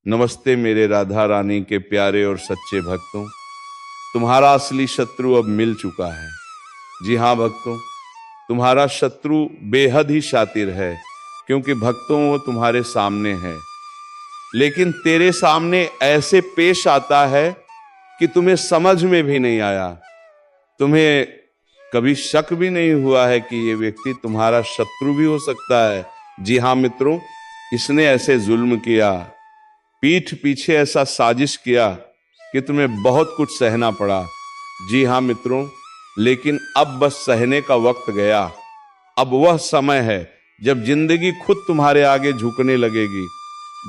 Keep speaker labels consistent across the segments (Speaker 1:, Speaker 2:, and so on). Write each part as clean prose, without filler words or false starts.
Speaker 1: नमस्ते मेरे राधा रानी के प्यारे और सच्चे भक्तों। तुम्हारा असली शत्रु अब मिल चुका है। जी हाँ भक्तों, तुम्हारा शत्रु बेहद ही शातिर है, क्योंकि भक्तों वो तुम्हारे सामने है, लेकिन तेरे सामने ऐसे पेश आता है कि तुम्हें समझ में भी नहीं आया। तुम्हें कभी शक भी नहीं हुआ है कि ये व्यक्ति तुम्हारा शत्रु भी हो सकता है। जी हाँ मित्रों, इसने ऐसे जुल्म किया, पीठ पीछे ऐसा साजिश किया कि तुम्हें बहुत कुछ सहना पड़ा। जी हाँ मित्रों, लेकिन अब बस सहने का वक्त गया। अब वह समय है जब जिंदगी खुद तुम्हारे आगे झुकने लगेगी।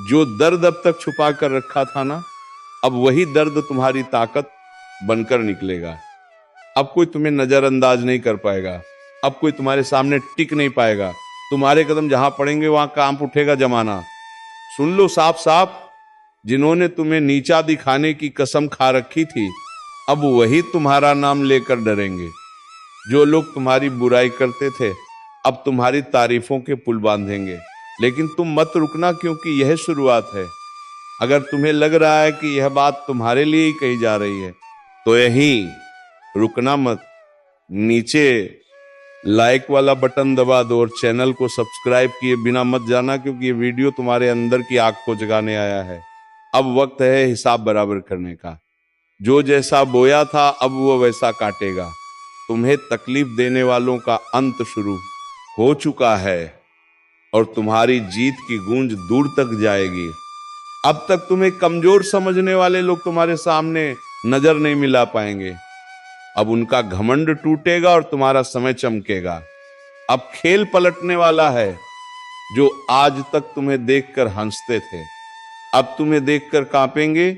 Speaker 1: जो दर्द अब तक छुपा कर रखा था ना, अब वही दर्द तुम्हारी ताकत बनकर निकलेगा। अब कोई तुम्हें नजरअंदाज नहीं कर पाएगा, अब कोई तुम्हारे सामने टिक नहीं पाएगा। तुम्हारे कदम जहां पड़ेंगे वहां कांप उठेगा जमाना। सुन लो साफ साफ, जिन्होंने तुम्हें नीचा दिखाने की कसम खा रखी थी, अब वही तुम्हारा नाम लेकर डरेंगे। जो लोग तुम्हारी बुराई करते थे, अब तुम्हारी तारीफों के पुल बांधेंगे। लेकिन तुम मत रुकना, क्योंकि यह शुरुआत है। अगर तुम्हें लग रहा है कि यह बात तुम्हारे लिए ही कही जा रही है, तो यहीं रुकना मत। नीचे लाइक वाला बटन दबा दो और चैनल को सब्सक्राइब किए बिना मत जाना, क्योंकि ये वीडियो तुम्हारे अंदर की आग को जगाने आया है। अब वक्त है हिसाब बराबर करने का। जो जैसा बोया था अब वो वैसा काटेगा। तुम्हें तकलीफ देने वालों का अंत शुरू हो चुका है और तुम्हारी जीत की गूंज दूर तक जाएगी। अब तक तुम्हें कमजोर समझने वाले लोग तुम्हारे सामने नजर नहीं मिला पाएंगे। अब उनका घमंड टूटेगा और तुम्हारा समय चमकेगा। अब खेल पलटने वाला है। जो आज तक तुम्हें देखकर हंसते थे, अब तुम्हें देखकर कांपेंगे।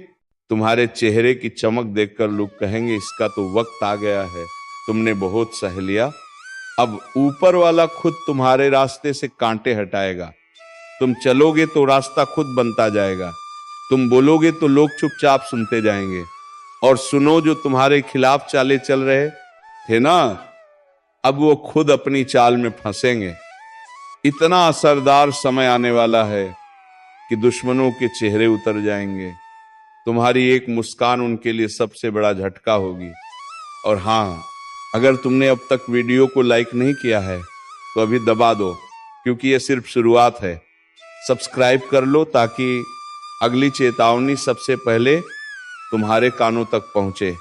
Speaker 1: तुम्हारे चेहरे की चमक देखकर लोग कहेंगे, इसका तो वक्त आ गया है, तुमने बहुत सह लिया। अब ऊपर वाला खुद तुम्हारे रास्ते से कांटे हटाएगा। तुम चलोगे तो रास्ता खुद बनता जाएगा। तुम बोलोगे तो लोग चुपचाप सुनते जाएंगे। और सुनो, जो तुम्हारे खिलाफ चाले चल रहे थे ना, अब वो खुद अपनी चाल में फंसेंगे। इतना असरदार समय आने वाला है कि दुश्मनों के चेहरे उतर जाएंगे। तुम्हारी एक मुस्कान उनके लिए सबसे बड़ा झटका होगी। और हाँ, अगर तुमने अब तक वीडियो को लाइक नहीं किया है तो अभी दबा दो, क्योंकि यह सिर्फ शुरुआत है। सब्सक्राइब कर लो ताकि अगली चेतावनी सबसे पहले तुम्हारे कानों तक पहुंचे।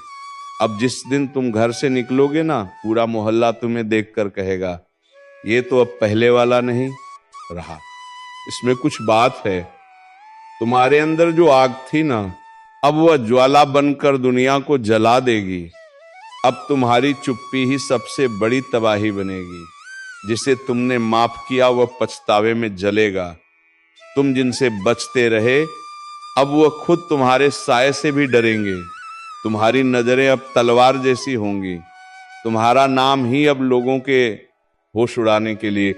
Speaker 1: अब जिस दिन तुम घर से निकलोगे ना, पूरा मोहल्ला तुम्हें देखकर कहेगा, ये तो अब पहले वाला नहीं रहा, इसमें कुछ बात है। तुम्हारे अंदर जो आग थी ना, अब वह ज्वाला बनकर दुनिया को जला देगी। अब तुम्हारी चुप्पी ही सबसे बड़ी तबाही बनेगी। जिसे तुमने माफ किया वह पछतावे में जलेगा। तुम जिनसे बचते रहे, अब वह खुद तुम्हारे साए से भी डरेंगे। तुम्हारी नजरें अब तलवार जैसी होंगी। तुम्हारा नाम ही अब लोगों के होश उड़ाने के लिए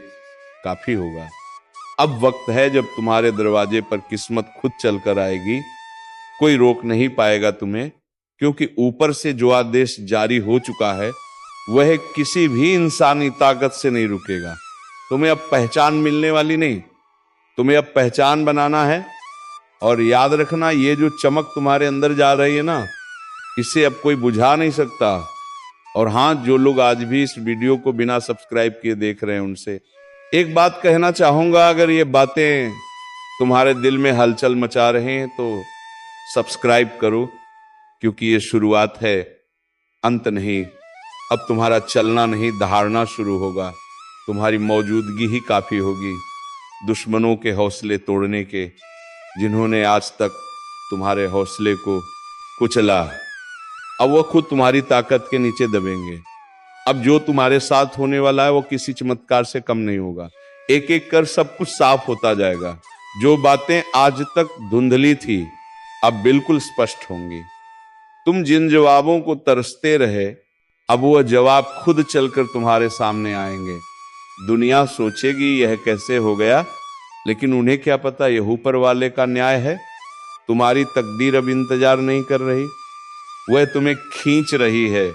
Speaker 1: काफी होगा। अब वक्त है जब तुम्हारे दरवाजे पर किस्मत खुद चलकर आएगी। कोई रोक नहीं पाएगा तुम्हें, क्योंकि ऊपर से जो आदेश जारी हो चुका है वह किसी भी इंसानी ताकत से नहीं रुकेगा। तुम्हें अब पहचान मिलने वाली नहीं, तुम्हें अब पहचान बनाना है। और याद रखना, ये जो चमक तुम्हारे अंदर जा रही है ना, इसे अब कोई बुझा नहीं सकता। और हाँ, जो लोग आज भी इस वीडियो को बिना सब्सक्राइब किए देख रहे हैं, उनसे एक बात कहना चाहूंगा। अगर ये बातें तुम्हारे दिल में हलचल मचा रहे हैं तो सब्सक्राइब करो, क्योंकि ये शुरुआत है, अंत नहीं। अब तुम्हारा चलना नहीं, दहाड़ना शुरू होगा। तुम्हारी मौजूदगी ही काफी होगी दुश्मनों के हौसले तोड़ने के, जिन्होंने आज तक तुम्हारे हौसले को कुचला। अब वो खुद तुम्हारी ताकत के नीचे दबेंगे। अब जो तुम्हारे साथ होने वाला है वो किसी चमत्कार से कम नहीं होगा। एक एक कर सब कुछ साफ होता जाएगा। जो बातें आज तक धुंधली थी, अब बिल्कुल स्पष्ट होंगी। तुम जिन जवाबों को तरसते रहे, अब वह जवाब खुद चलकर तुम्हारे सामने आएंगे। दुनिया सोचेगी यह कैसे हो गया, लेकिन उन्हें क्या पता यह ऊपर वाले का न्याय है। तुम्हारी तकदीर अब इंतजार नहीं कर रही, वह तुम्हें खींच रही है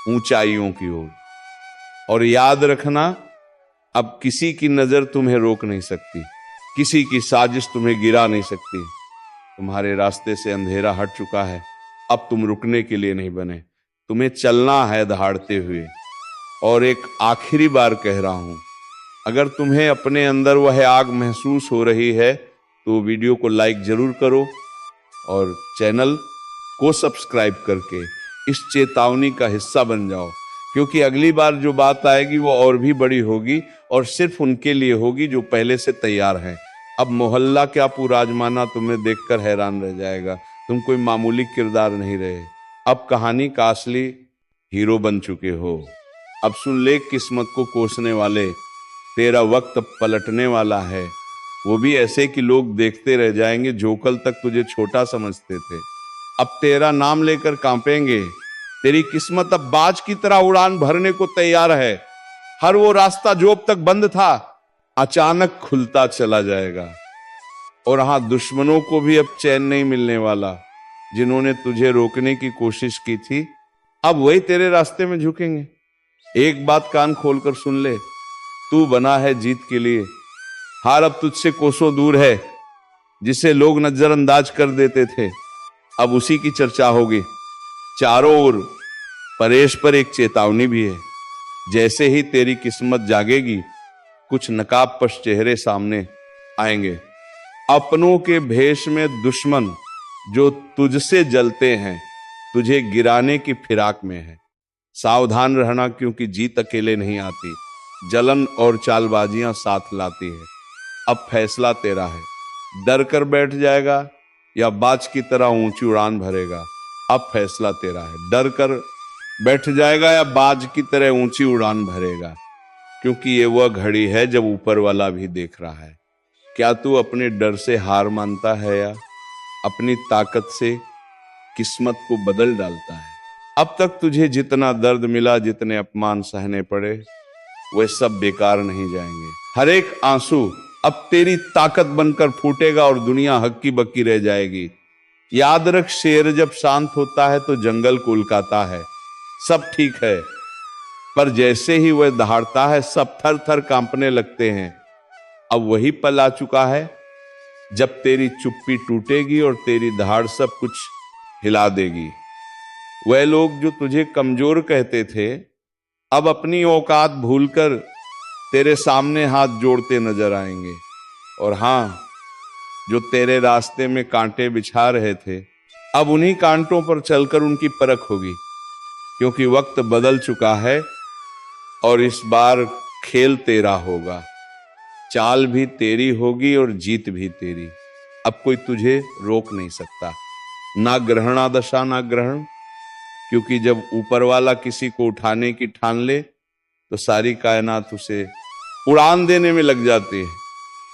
Speaker 1: ऊंचाइयों की ओर। और याद रखना, अब किसी की नजर तुम्हें रोक नहीं सकती, किसी की साजिश तुम्हें गिरा नहीं सकती। तुम्हारे रास्ते से अंधेरा हट चुका है। अब तुम रुकने के लिए नहीं बने, तुम्हें चलना है दहाड़ते हुए। और एक आखिरी बार कह रहा हूं, अगर तुम्हें अपने अंदर वह आग महसूस हो रही है तो वीडियो को लाइक जरूर करो और चैनल को सब्सक्राइब करके इस चेतावनी का हिस्सा बन जाओ, क्योंकि अगली बार जो बात आएगी वो और भी बड़ी होगी और सिर्फ उनके लिए होगी जो पहले से तैयार हैं। अब मोहल्ला क्या पूरा आजमाना तुम्हें देखकर हैरान रह जाएगा। तुम कोई मामूली किरदार नहीं रहे, अब कहानी का असली हीरो बन चुके हो। अब सुन ले किस्मत को कोसने वाले, तेरा वक्त पलटने वाला है। वो भी ऐसे कि लोग देखते रह जाएंगे जो कल तक तुझे छोटा समझते थे, अब तेरा नाम लेकर कांपेंगे। तेरी किस्मत अब बाज की तरह उड़ान भरने को तैयार है। हर वो रास्ता जो अब तक बंद था अचानक खुलता चला जाएगा। और हाँ, दुश्मनों को भी अब चैन नहीं मिलने वाला। जिन्होंने तुझे रोकने की कोशिश की थी अब वही तेरे रास्ते में झुकेंगे। एक बात कान खोलकर सुन ले, तू बना है जीत के लिए। हार अब तुझसे कोसों दूर है। जिसे लोग नजरअंदाज कर देते थे अब उसी की चर्चा होगी। चारों ओर परेश पर एक चेतावनी भी है। जैसे ही तेरी किस्मत जागेगी कुछ नकाबपोश चेहरे सामने आएंगे, अपनों के भेष में दुश्मन जो तुझसे जलते हैं, तुझे गिराने की फिराक में है। सावधान रहना, क्योंकि जीत अकेले नहीं आती, जलन और चालबाजियां साथ लाती है। अब फैसला तेरा है, डर कर बैठ जाएगा या बाज की तरह ऊंची उड़ान भरेगा। अब फैसला तेरा है, डर कर बैठ जाएगा या बाज की तरह ऊंची उड़ान भरेगा, क्योंकि ये वह घड़ी है जब ऊपर वाला भी देख रहा है। क्या तू अपने डर से हार मानता है या अपनी ताकत से किस्मत को बदल डालता है? अब तक तुझे जितना दर्द मिला, जितने अपमान सहने पड़े, वह सब बेकार नहीं जाएंगे। हर एक आंसू अब तेरी ताकत बनकर फूटेगा और दुनिया हक्की बक्की रह जाएगी। याद रख, शेर जब शांत होता है तो जंगल कुलकाता है। सब ठीक है, पर जैसे ही वह दहाड़ता है सब थर थर कांपने लगते हैं। अब वही पल आ चुका है जब तेरी चुप्पी टूटेगी और तेरी दहाड़ सब कुछ हिला देगी। वह लोग जो तुझे कमजोर कहते थे अब अपनी औकात भूलकर तेरे सामने हाथ जोड़ते नजर आएंगे। और हाँ, जो तेरे रास्ते में कांटे बिछा रहे थे अब उन्हीं कांटों पर चलकर उनकी परख होगी, क्योंकि वक्त बदल चुका है और इस बार खेल तेरा होगा। चाल भी तेरी होगी और जीत भी तेरी। अब कोई तुझे रोक नहीं सकता, ना ग्रहणादशा ना ग्रहण, क्योंकि जब ऊपर वाला किसी को उठाने की ठान ले तो सारी कायनात उसे उड़ान देने में लग जाती है।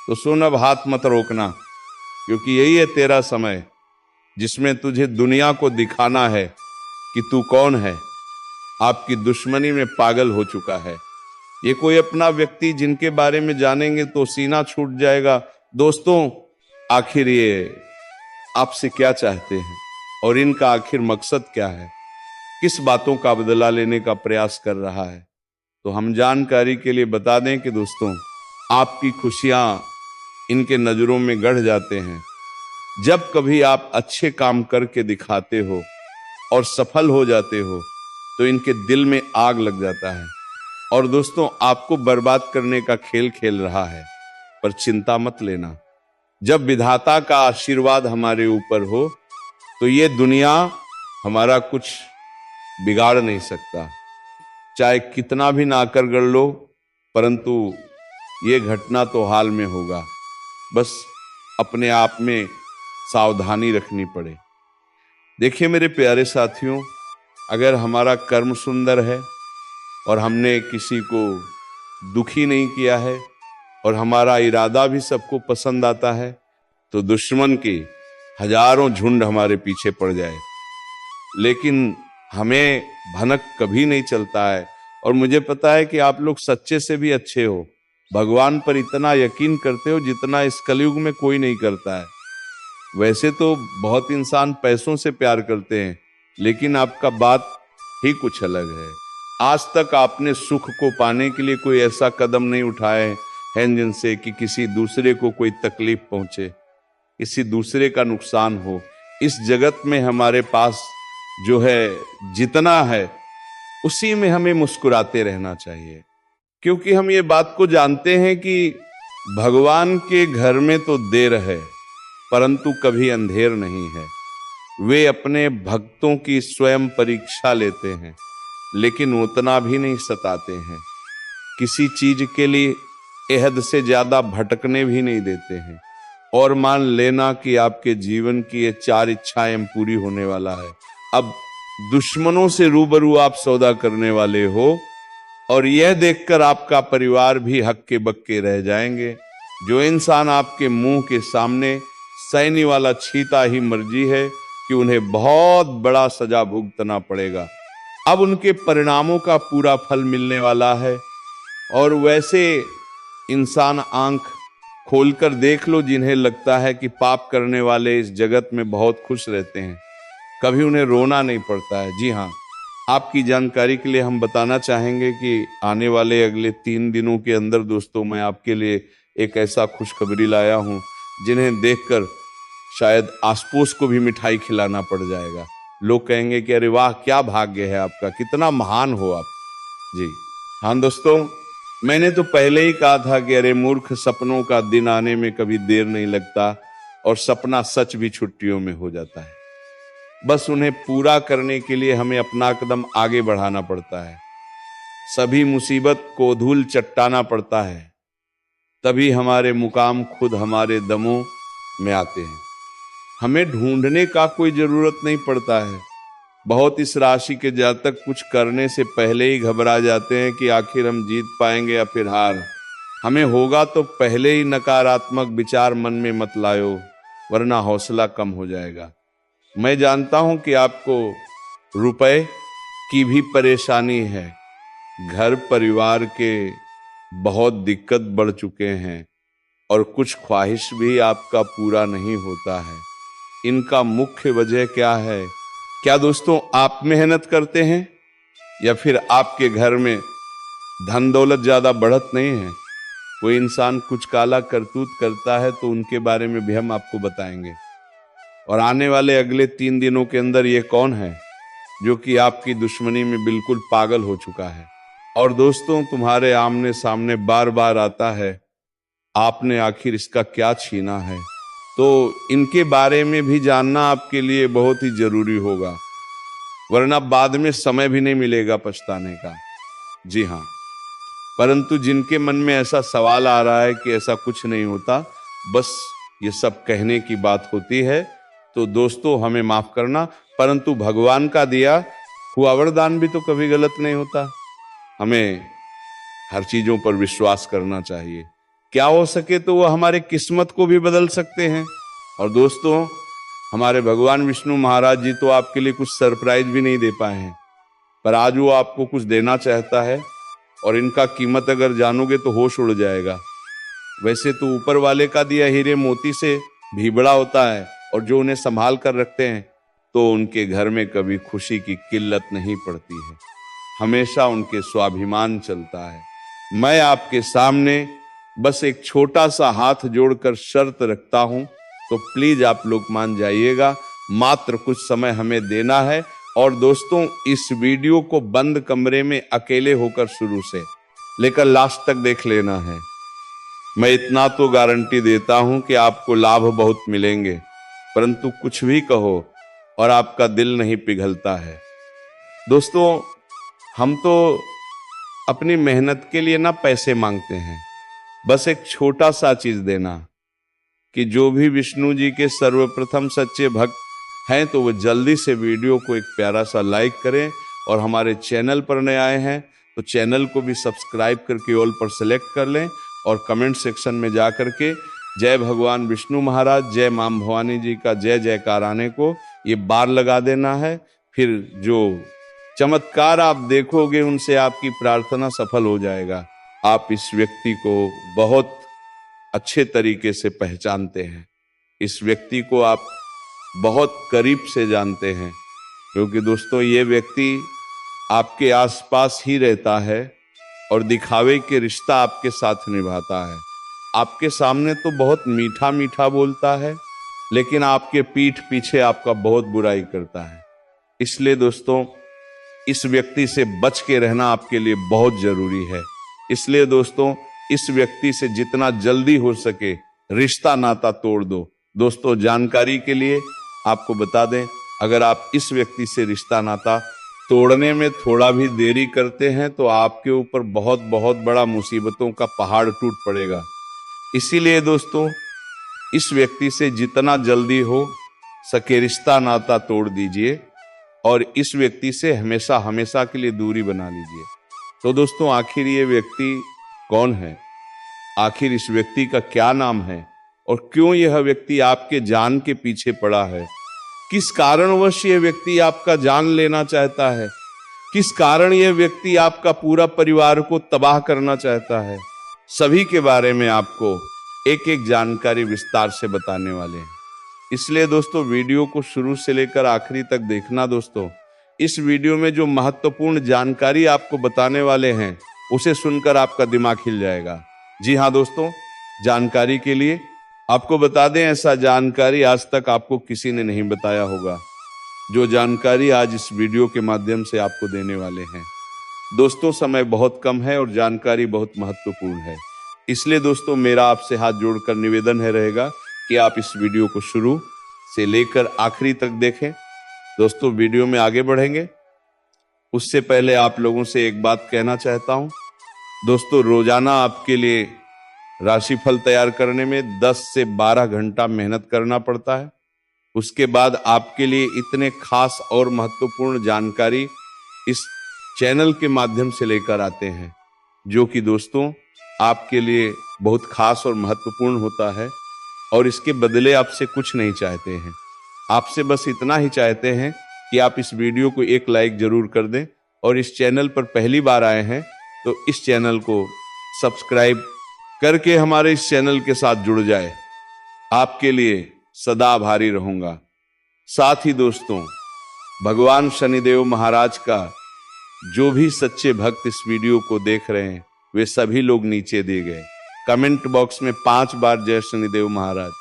Speaker 1: तो सुन, अब हाथ मत रोकना, क्योंकि यही है तेरा समय जिसमें तुझे दुनिया को दिखाना है कि तू कौन है। आपकी दुश्मनी में पागल हो चुका है ये कोई अपना व्यक्ति जिनके बारे में जानेंगे तो सीना छूट जाएगा। दोस्तों, आखिर ये आपसे क्या चाहते हैं और इनका आखिर मकसद क्या है? किस बातों का बदला लेने का प्रयास कर रहा है? तो हम जानकारी के लिए बता दें कि दोस्तों, आपकी खुशियां इनके नजरों में गड़ जाते हैं जब कभी आप अच्छे काम करके दिखाते हो और सफल हो जाते हो तो इनके दिल में आग लग जाता है और दोस्तों, आपको बर्बाद करने का खेल खेल रहा है। पर चिंता मत लेना, जब विधाता का आशीर्वाद हमारे ऊपर हो तो ये दुनिया हमारा कुछ बिगाड़ नहीं सकता। चाहे कितना भी ना कर गढ़ लो, परंतु ये घटना तो हाल में होगा। बस अपने आप में सावधानी रखनी पड़े। देखिए मेरे प्यारे साथियों, अगर हमारा कर्म सुंदर है और हमने किसी को दुखी नहीं किया है और हमारा इरादा भी सबको पसंद आता है, तो दुश्मन के हजारों झुंड हमारे पीछे पड़ जाए, लेकिन हमें भनक कभी नहीं चलता है। और मुझे पता है कि आप लोग सच्चे से भी अच्छे हो, भगवान पर इतना यकीन करते हो जितना इस कलयुग में कोई नहीं करता है। वैसे तो बहुत इंसान पैसों से प्यार करते हैं, लेकिन आपका बात ही कुछ अलग है। आज तक आपने सुख को पाने के लिए कोई ऐसा कदम नहीं उठाए हैं जिनसे कि किसी दूसरे को कोई तकलीफ पहुंचे। किसी दूसरे का नुकसान हो। इस जगत में हमारे पास जो है जितना है उसी में हमें मुस्कुराते रहना चाहिए, क्योंकि हम ये बात को जानते हैं कि भगवान के घर में तो देर है परंतु कभी अंधेर नहीं है। वे अपने भक्तों की स्वयं परीक्षा लेते हैं लेकिन उतना भी नहीं सताते हैं। किसी चीज के लिए एहद से ज्यादा भटकने भी नहीं देते हैं। और मान लेना कि आपके जीवन की ये 4 इच्छाएं पूरी होने वाला है। अब दुश्मनों से रूबरू आप सौदा करने वाले हो और यह देखकर आपका परिवार भी हक्के बक्के रह जाएंगे। जो इंसान आपके मुंह के सामने सैनी वाला छीता ही मर्जी है कि उन्हें बहुत बड़ा सजा भुगतना पड़ेगा। अब उनके परिणामों का पूरा फल मिलने वाला है। और वैसे इंसान आंख खोलकर देख लो जिन्हें लगता है कि पाप करने वाले इस जगत में बहुत खुश रहते हैं, कभी उन्हें रोना नहीं पड़ता है। जी हाँ, आपकी जानकारी के लिए हम बताना चाहेंगे कि आने वाले अगले 3 दिनों के अंदर दोस्तों मैं आपके लिए एक ऐसा खुशखबरी लाया हूं जिन्हें देखकर शायद आस पड़ोस को भी मिठाई खिलाना पड़ जाएगा। लोग कहेंगे कि अरे वाह क्या भाग्य है आपका, कितना महान हो आप। जी हाँ दोस्तों, मैंने तो पहले ही कहा था कि अरे मूर्ख, सपनों का दिन आने में कभी देर नहीं लगता और सपना सच भी छुट्टियों में हो जाता है। बस उन्हें पूरा करने के लिए हमें अपना कदम आगे बढ़ाना पड़ता है। सभी मुसीबत को धूल चट्टाना पड़ता है, तभी हमारे मुकाम खुद हमारे दमों में आते हैं। हमें ढूंढने का कोई जरूरत नहीं पड़ता है। बहुत इस राशि के जातक कुछ करने से पहले ही घबरा जाते हैं कि आखिर हम जीत पाएंगे या फिर हार। हमें होगा तो पहले ही नकारात्मक विचार मन में मत लायो, वरना हौसला कम हो जाएगा। मैं जानता हूं कि आपको रुपए की भी परेशानी है, घर परिवार के बहुत दिक्कत बढ़ चुके हैं और कुछ ख्वाहिश भी आपका पूरा नहीं होता है। इनका मुख्य वजह क्या है? क्या दोस्तों आप मेहनत करते हैं या फिर आपके घर में धन दौलत ज्यादा बढ़त नहीं है? कोई इंसान कुछ काला करतूत करता है तो उनके बारे में भी हम आपको बताएंगे। और आने वाले अगले 3 दिनों के अंदर ये कौन है जो कि आपकी दुश्मनी में बिल्कुल पागल हो चुका है और दोस्तों तुम्हारे आमने सामने बार बार आता है, आपने आखिर इसका क्या छीना है? तो इनके बारे में भी जानना आपके लिए बहुत ही जरूरी होगा, वरना बाद में समय भी नहीं मिलेगा पछताने का। जी हाँ, परंतु जिनके मन में ऐसा सवाल आ रहा है कि ऐसा कुछ नहीं होता, बस ये सब कहने की बात होती है, तो दोस्तों हमें माफ करना, परंतु भगवान का दिया हुआ वरदान भी तो कभी गलत नहीं होता। हमें हर चीजों पर विश्वास करना चाहिए। क्या हो सके तो वो हमारे किस्मत को भी बदल सकते हैं। और दोस्तों हमारे भगवान विष्णु महाराज जी तो आपके लिए कुछ सरप्राइज भी नहीं दे पाए हैं, पर आज वो आपको कुछ देना चाहता है और इनका कीमत अगर जानोगे तो होश उड़ जाएगा। वैसे तो ऊपर वाले का दिया हीरे मोती से भी बड़ा होता है और जो उन्हें संभाल कर रखते हैं तो उनके घर में कभी खुशी की किल्लत नहीं पड़ती है, हमेशा उनके स्वाभिमान चलता है। मैं आपके सामने बस एक छोटा सा हाथ जोड़कर शर्त रखता हूं, तो प्लीज आप लोग मान जाइएगा। मात्र कुछ समय हमें देना है और दोस्तों इस वीडियो को बंद कमरे में अकेले होकर शुरू से लेकर लास्ट तक देख लेना है। मैं इतना तो गारंटी देता हूं कि आपको लाभ बहुत मिलेंगे, परंतु कुछ भी कहो और आपका दिल नहीं पिघलता है। दोस्तों हम तो अपनी मेहनत के लिए ना पैसे मांगते हैं, बस एक छोटा सा चीज देना कि जो भी विष्णु जी के सर्वप्रथम सच्चे भक्त हैं तो वो जल्दी से वीडियो को एक प्यारा सा लाइक करें और हमारे चैनल पर नए आए हैं तो चैनल को भी सब्सक्राइब करके ऑल पर सेलेक्ट कर लें और कमेंट सेक्शन में जा करके जय भगवान विष्णु महाराज, जय मां भवानी जी का जय जयकार आने को ये बार लगा देना है। फिर जो चमत्कार आप देखोगे उनसे आपकी प्रार्थना सफल हो जाएगा। आप इस व्यक्ति को बहुत अच्छे तरीके से पहचानते हैं, इस व्यक्ति को आप बहुत करीब से जानते हैं, क्योंकि दोस्तों ये व्यक्ति आपके आसपास ही रहता है और दिखावे के रिश्ता आपके साथ निभाता है। आपके सामने तो बहुत मीठा मीठा बोलता है, लेकिन आपके पीठ पीछे आपका बहुत बुराई करता है। इसलिए दोस्तों इस व्यक्ति से बच के रहना आपके लिए बहुत जरूरी है। इसलिए दोस्तों इस व्यक्ति से जितना जल्दी हो सके रिश्ता नाता तोड़ दो। दोस्तों जानकारी के लिए आपको बता दें, अगर आप इस व्यक्ति से रिश्ता नाता तोड़ने में थोड़ा भी देरी करते हैं तो आपके ऊपर बहुत बहुत बड़ा मुसीबतों का पहाड़ टूट पड़ेगा। इसीलिए दोस्तों इस व्यक्ति से जितना जल्दी हो सके रिश्ता नाता तोड़ दीजिए और इस व्यक्ति से हमेशा हमेशा के लिए दूरी बना लीजिए। तो दोस्तों आखिर ये व्यक्ति कौन है, आखिर इस व्यक्ति का क्या नाम है और क्यों यह व्यक्ति आपके जान के पीछे पड़ा है, किस कारणवश ये व्यक्ति आपका जान लेना चाहता है, किस कारण यह व्यक्ति आपका पूरा परिवार को तबाह करना चाहता है, सभी के बारे में आपको एक एक जानकारी विस्तार से बताने वाले हैं। इसलिए दोस्तों वीडियो को शुरू से लेकर आखिरी तक देखना। दोस्तों इस वीडियो में जो महत्वपूर्ण जानकारी आपको बताने वाले हैं उसे सुनकर आपका दिमाग हिल जाएगा। जी हाँ दोस्तों, जानकारी के लिए आपको बता दें, ऐसा जानकारी आज तक आपको किसी ने नहीं बताया होगा जो जानकारी आज इस वीडियो के माध्यम से आपको देने वाले हैं। दोस्तों समय बहुत कम है और जानकारी बहुत महत्वपूर्ण है, इसलिए दोस्तों मेरा आपसे हाथ जोड़कर निवेदन है रहेगा कि आप इस वीडियो को शुरू से लेकर आखिरी तक देखें। दोस्तों वीडियो में आगे बढ़ेंगे उससे पहले आप लोगों से एक बात कहना चाहता हूं। दोस्तों रोजाना आपके लिए राशिफल तैयार करने में 10 से 12 घंटा मेहनत करना पड़ता है। उसके बाद आपके लिए इतने खास और महत्वपूर्ण जानकारी इस चैनल के माध्यम से लेकर आते हैं, जो कि दोस्तों आपके लिए बहुत खास और महत्वपूर्ण होता है। और इसके बदले आपसे कुछ नहीं चाहते हैं, आपसे बस इतना ही चाहते हैं कि आप इस वीडियो को एक लाइक जरूर कर दें और इस चैनल पर पहली बार आए हैं तो इस चैनल को सब्सक्राइब करके हमारे इस चैनल के साथ जुड़ जाए। आपके लिए सदा आभारी रहूंगा। साथ ही दोस्तों भगवान शनिदेव महाराज का जो भी सच्चे भक्त इस वीडियो को देख रहे हैं वे सभी लोग नीचे दिए गए कमेंट बॉक्स में 5 बार जय शनिदेव महाराज,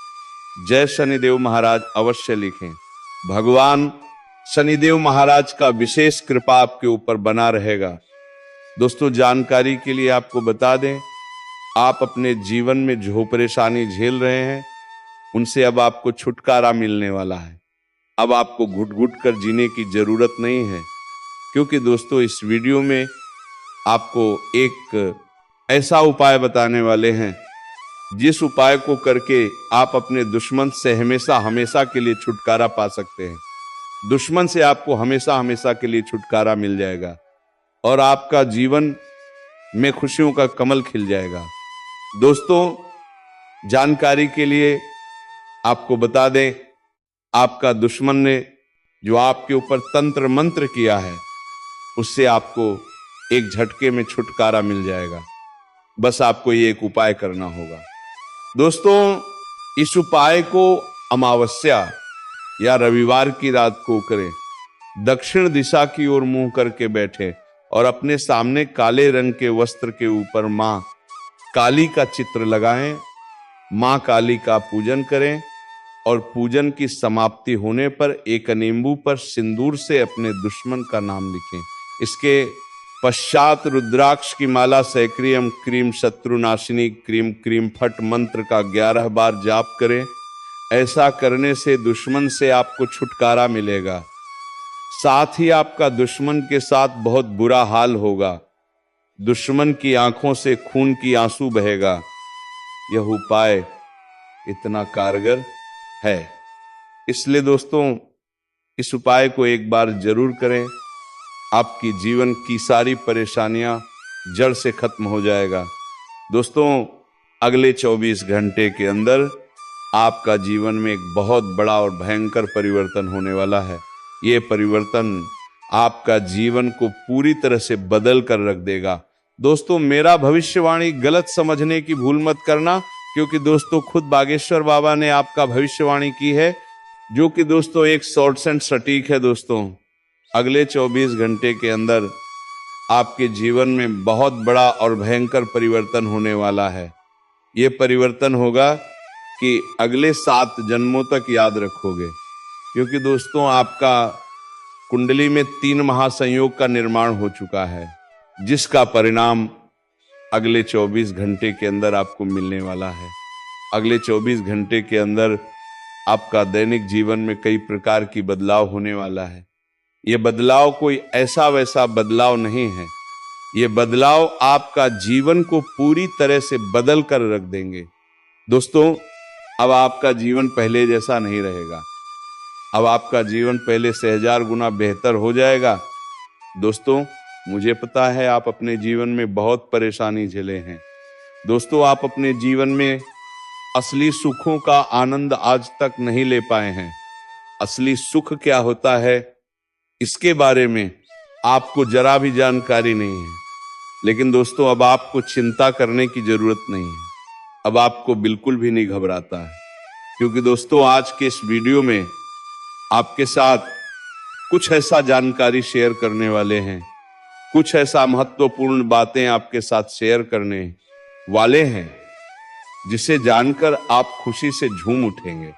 Speaker 1: जय शनिदेव महाराज अवश्य लिखें। भगवान शनिदेव महाराज का विशेष कृपा आपके ऊपर बना रहेगा। दोस्तों जानकारी के लिए आपको बता दें, आप अपने जीवन में जो परेशानी झेल रहे हैं उनसे अब आपको छुटकारा मिलने वाला है। अब आपको घुट घुट कर जीने की जरूरत नहीं है, क्योंकि दोस्तों इस वीडियो में आपको एक ऐसा उपाय बताने वाले हैं जिस उपाय को करके आप अपने दुश्मन से हमेशा हमेशा के लिए छुटकारा पा सकते हैं। दुश्मन से आपको हमेशा हमेशा के लिए छुटकारा मिल जाएगा और आपका जीवन में खुशियों का कमल खिल जाएगा। दोस्तों जानकारी के लिए आपको बता दें, आपका दुश्मन ने जो आपके ऊपर तंत्र मंत्र किया है उससे आपको एक झटके में छुटकारा मिल जाएगा। बस आपको ये एक उपाय करना होगा। दोस्तों इस उपाय को अमावस्या या रविवार की रात को करें, दक्षिण दिशा की ओर मुंह करके बैठे और अपने सामने काले रंग के वस्त्र के ऊपर मां काली का चित्र लगाएं, मां काली का पूजन करें और पूजन की समाप्ति होने पर एक नींबू पर सिंदूर से अपने दुश्मन का नाम लिखें। इसके पश्चात रुद्राक्ष की माला से क्रीम क्रीम शत्रुनाशिनी क्रीम क्रीम फट मंत्र का 11 बार जाप करें। ऐसा करने से दुश्मन से आपको छुटकारा मिलेगा, साथ ही आपका दुश्मन के साथ बहुत बुरा हाल होगा। दुश्मन की आंखों से खून की आंसू बहेगा। यह उपाय इतना कारगर है, इसलिए दोस्तों इस उपाय को एक बार जरूर करें। आपकी जीवन की सारी परेशानियां जड़ से खत्म हो जाएगा। दोस्तों अगले 24 घंटे के अंदर आपका जीवन में एक बहुत बड़ा और भयंकर परिवर्तन होने वाला है। ये परिवर्तन आपका जीवन को पूरी तरह से बदल कर रख देगा। दोस्तों मेरा भविष्यवाणी गलत समझने की भूल मत करना, क्योंकि दोस्तों खुद बागेश्वर बाबा ने आपका भविष्यवाणी की है, जो कि दोस्तों 100% सटीक है। दोस्तों अगले 24 घंटे के अंदर आपके जीवन में बहुत बड़ा और भयंकर परिवर्तन होने वाला है। ये परिवर्तन होगा कि अगले 7 जन्मों तक याद रखोगे, क्योंकि दोस्तों आपका कुंडली में 3 महासंयोग का निर्माण हो चुका है, जिसका परिणाम अगले 24 घंटे के अंदर आपको मिलने वाला है। अगले 24 घंटे के अंदर आपका दैनिक जीवन में कई प्रकार की बदलाव होने वाला है। ये बदलाव कोई ऐसा वैसा बदलाव नहीं है, ये बदलाव आपका जीवन को पूरी तरह से बदल कर रख देंगे। दोस्तों, अब आपका जीवन पहले जैसा नहीं रहेगा, अब आपका जीवन पहले से 1000 गुना बेहतर हो जाएगा। दोस्तों, मुझे पता है आप अपने जीवन में बहुत परेशानी झेले हैं। दोस्तों, आप अपने जीवन में असली सुखों का आनंद आज तक नहीं ले पाए हैं। असली सुख क्या होता है, इसके बारे में आपको जरा भी जानकारी नहीं है। लेकिन दोस्तों, अब आपको चिंता करने की जरूरत नहीं है, अब आपको बिल्कुल भी नहीं घबराता है, क्योंकि दोस्तों आज के इस वीडियो में आपके साथ कुछ ऐसा जानकारी शेयर करने वाले हैं, कुछ ऐसा महत्वपूर्ण बातें आपके साथ शेयर करने वाले हैं, जिसे जानकर आप खुशी से झूम उठेंगे,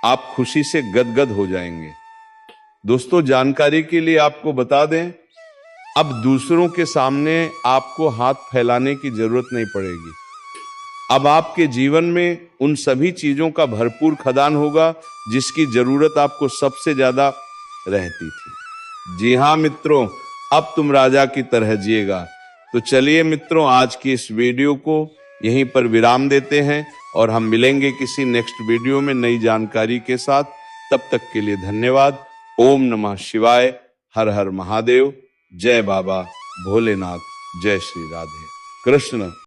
Speaker 1: आप खुशी से गदगद हो जाएंगे। दोस्तों, जानकारी के लिए आपको बता दें, अब दूसरों के सामने आपको हाथ फैलाने की जरूरत नहीं पड़ेगी। अब आपके जीवन में उन सभी चीजों का भरपूर खदान होगा जिसकी जरूरत आपको सबसे ज्यादा रहती थी। जी हाँ मित्रों, अब तुम राजा की तरह जिएगा। तो चलिए मित्रों, आज की इस वीडियो को यहीं पर विराम देते हैं और हम मिलेंगे किसी नेक्स्ट वीडियो में नई जानकारी के साथ। तब तक के लिए धन्यवाद। ओम नमः शिवाय। हर हर महादेव। जय बाबा भोलेनाथ। जय श्री राधे कृष्ण।